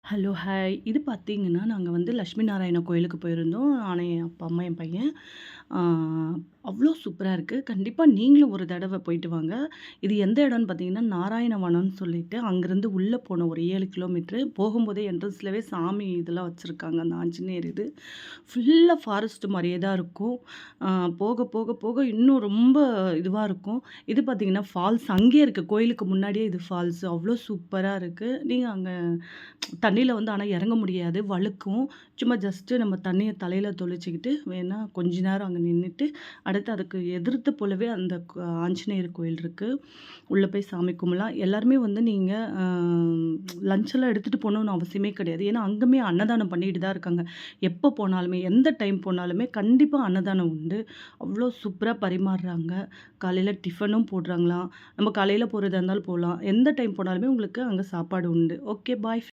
Hello, hi. இது பார்த்தீங்கன்னா, நாங்க வந்து லட்சுமி நாராயண கோயிலுக்கு போயிருந்தோம். நானு, என் அப்பா, அம்மா, என் பையன். ஆ அவ்ளோ சூப்பரா இருக்கு. கண்டிப்பா நீங்களும் ஒரு தடவ போயிட்டு வாங்க. இது எந்த இடம்னு பார்த்தீங்கன்னா, நாராயணவனம்னு சொல்லிட்டு, அங்கருந்து உள்ள போணும் ஒரு 7 கிலோமீட்டரு. போகும்போதே என்ட்ரன்ஸ்லவே சாமி இதெல்லாம் வச்சிருக்காங்க. அந்த ஆஞ்சநேயர் இது. ஃபுல்லா ஃபாரஸ்ட் மாரியே தான் இருக்கும். ஆ போக, போக, போக இன்னும் ரொம்ப இதுவா இருக்கும். இது பார்த்தீங்கன்னா, ஃபால்ஸ் அங்கேயே இருக்கு. கோயிலுக்கு முன்னாடியே இது ஃபால்ஸ். அவ்ளோ சூப்பரா இருக்கு. நீங்க அங்க தண்ணீல வந்து ஆனா இறங்க முடியாது. வழுக்கும். சும்மா ஜஸ்ட்டு நம்ம தண்ணிய தலையில தொளிச்சுக்கிட்டு, வேணா கொஞ்ச நேரம் அங்க நின்னுட்டு, அடுத்து அதுக்கு எதிர்த்து போலவே அந்த ஆஞ்சநேயர் கோயில் இருக்கு. உள்ள போய் சாமி கும்பலாம். எல்லாருமே வந்து நீங்க அ லஞ்ச் எல்லாம் எடுத்துட்டு போணும்னு அவசியமே கிடையாது. ஏன்னா, அங்குமே அன்னதானம் பண்ணிட்டு தான் இருக்காங்க. எப்ப போனாலுமே, எந்த டைம் போனாலுமே கண்டிப்பா அன்னதானம் உண்டு. அவ்ளோ சூப்பரா பரிமாறுறாங்க. காலையில டிஃபனும் போடுறாங்களாம். நம்ம காலையில போறதா இருந்தாலும் போலாம். எந்த டைம் போனாலுமே உங்களுக்கு அங்க சாப்பாடு உண்டு. ஓகே, பாய்.